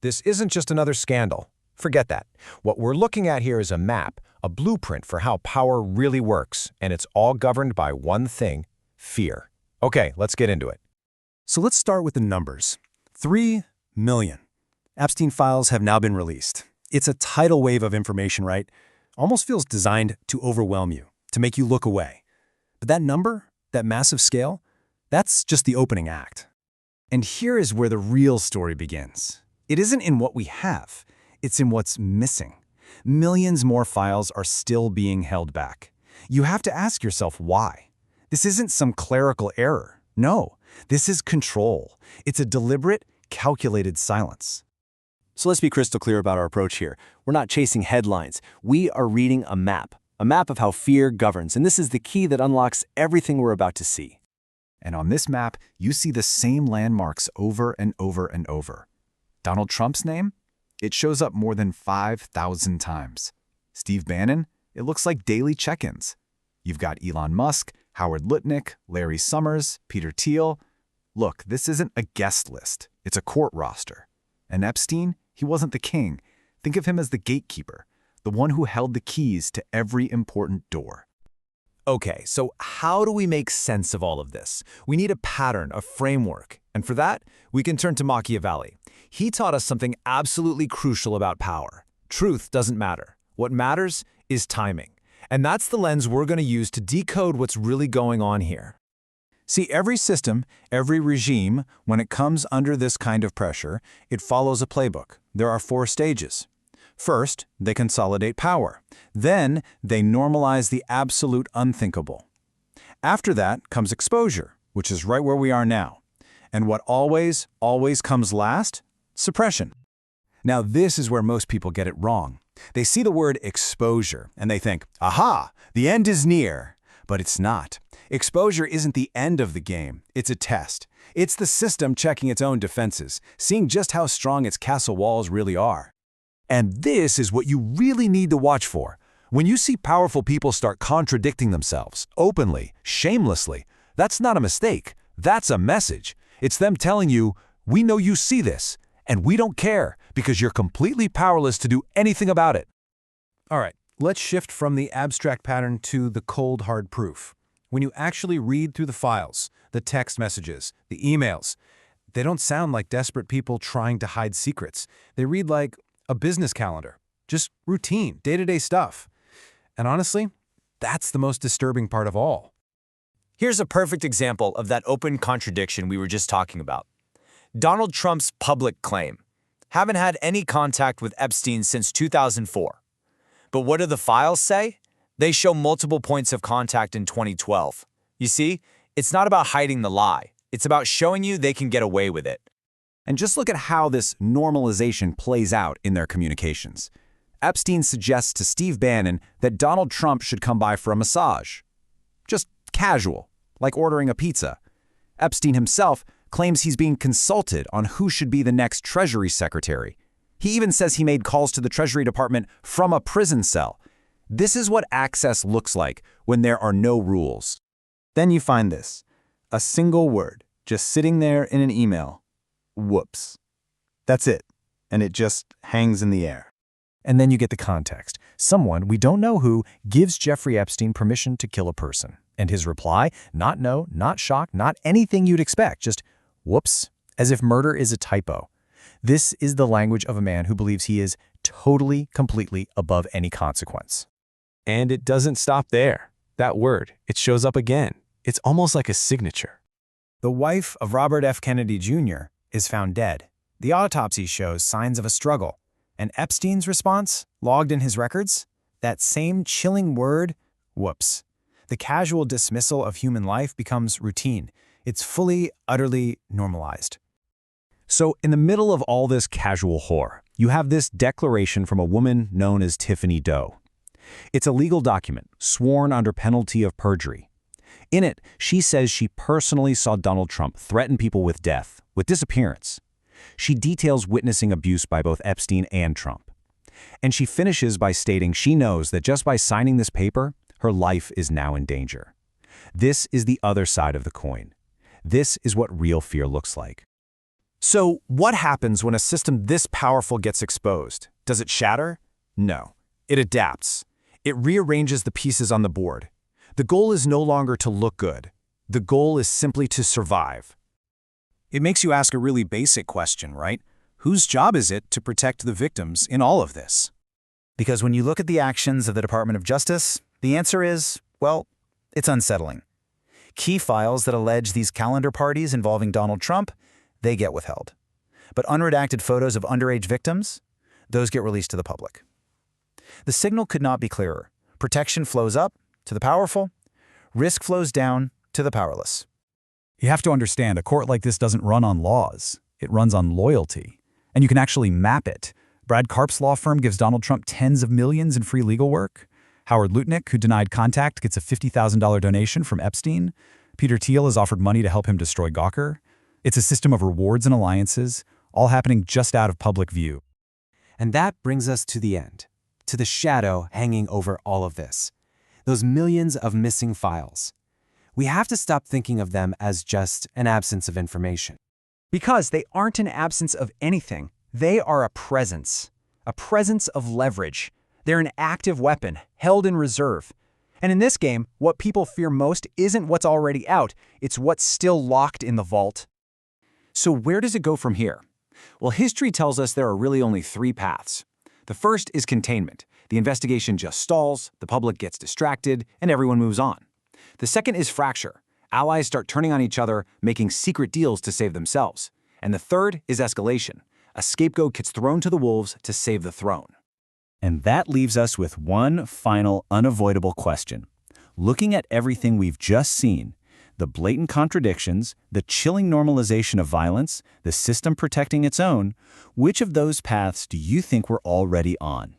This isn't just another scandal. Forget that. What we're looking at here is a map, a blueprint for how power really works, and it's all governed by one thing: fear. Okay, let's get into it. So let's start with the numbers. 3 million. Epstein files have now been released. It's a tidal wave of information, right? Almost feels designed to overwhelm you, to make you look away. But that number, that massive scale, that's just the opening act. And here is where the real story begins. It isn't in what we have, it's in what's missing. Millions more files are still being held back. You have to ask yourself why. This isn't some clerical error. No, this is control. It's a deliberate, calculated silence. So let's be crystal clear about our approach here. We're not chasing headlines. We are reading a map of how fear governs, and this is the key that unlocks everything we're about to see. And on this map, you see the same landmarks over and over and over. Donald Trump's name? It shows up more than 5,000 times. Steve Bannon? It looks like daily check-ins. You've got Elon Musk, Howard Lutnick, Larry Summers, Peter Thiel. Look, this isn't a guest list. It's a court roster. And Epstein? He wasn't the king. Think of him as the gatekeeper, the one who held the keys to every important door. Okay, so how do we make sense of all of this? We need a pattern, a framework. And for that, we can turn to Machiavelli. He taught us something absolutely crucial about power. Truth doesn't matter. What matters is timing. And that's the lens we're going to use to decode what's really going on here. See, every system, every regime, when it comes under this kind of pressure, it follows a playbook. There are 4 stages. First, they consolidate power. Then, they normalize the absolute unthinkable. After that comes exposure, which is right where we are now. And what always comes last? Suppression. Now, this is where most people get it wrong. They see the word exposure, and they think, aha, the end is near. But it's not. Exposure isn't the end of the game. It's a test. It's the system checking its own defenses, seeing just how strong its castle walls really are. And this is what you really need to watch for. When you see powerful people start contradicting themselves, openly, shamelessly, that's not a mistake. That's a message. It's them telling you, we know you see this, and we don't care, because you're completely powerless to do anything about it. All right, let's shift from the abstract pattern to the cold, hard proof. When you actually read through the files, the text messages, the emails, they don't sound like desperate people trying to hide secrets. They read like a business calendar, just routine, day-to-day stuff. And honestly, that's the most disturbing part of all. Here's a perfect example of that open contradiction we were just talking about. Donald Trump's public claim: haven't had any contact with Epstein since 2004. But what do the files say? They show multiple points of contact in 2012. You see, it's not about hiding the lie. It's about showing you they can get away with it. And just look at how this normalization plays out in their communications. Epstein suggests to Steve Bannon that Donald Trump should come by for a massage. Just casual, like ordering a pizza. Epstein himself claims he's being consulted on who should be the next Treasury Secretary. He even says he made calls to the Treasury Department from a prison cell. This is what access looks like when there are no rules. Then you find this, a single word, just sitting there in an email. Whoops. That's it. And it just hangs in the air. And then you get the context. Someone, we don't know who, gives Jeffrey Epstein permission to kill a person. And his reply, not no, not shock, not anything you'd expect, just whoops, as if murder is a typo. This is the language of a man who believes he is totally, completely above any consequence. And it doesn't stop there. That word, it shows up again. It's almost like a signature. The wife of Robert F. Kennedy Jr. is found dead. The autopsy shows signs of a struggle. And Epstein's response, logged in his records, that same chilling word, whoops. The casual dismissal of human life becomes routine. It's fully, utterly normalized. So in the middle of all this casual horror, you have this declaration from a woman known as Tiffany Doe. It's a legal document, sworn under penalty of perjury. In it, she says she personally saw Donald Trump threaten people with death, with disappearance. She details witnessing abuse by both Epstein and Trump. And she finishes by stating she knows that just by signing this paper, her life is now in danger. This is the other side of the coin. This is what real fear looks like. So, what happens when a system this powerful gets exposed? Does it shatter? No. It adapts. It rearranges the pieces on the board. The goal is no longer to look good. The goal is simply to survive. It makes you ask a really basic question, right? Whose job is it to protect the victims in all of this? Because when you look at the actions of the Department of Justice, the answer is, well, it's unsettling. Key files that allege these calendar parties involving Donald Trump, they get withheld. But unredacted photos of underage victims, those get released to the public. The signal could not be clearer. Protection flows up to the powerful, risk flows down to the powerless. You have to understand, a court like this doesn't run on laws. It runs on loyalty. And you can actually map it. Brad Karp's law firm gives Donald Trump tens of millions in free legal work. Howard Lutnick, who denied contact, gets a $50,000 donation from Epstein. Peter Thiel is offered money to help him destroy Gawker. It's a system of rewards and alliances, all happening just out of public view. And that brings us to the end, to the shadow hanging over all of this. Those millions of missing files. We have to stop thinking of them as just an absence of information. Because they aren't an absence of anything. They are a presence of leverage. They're an active weapon, held in reserve. And in this game, what people fear most isn't what's already out, it's what's still locked in the vault. So where does it go from here? Well, history tells us there are really only three paths. The first is containment. The investigation just stalls, the public gets distracted, and everyone moves on. The second is fracture. Allies start turning on each other, making secret deals to save themselves. And the third is escalation. A scapegoat gets thrown to the wolves to save the throne. And that leaves us with one final unavoidable question. Looking at everything we've just seen, the blatant contradictions, the chilling normalization of violence, the system protecting its own, which of those paths do you think we're already on?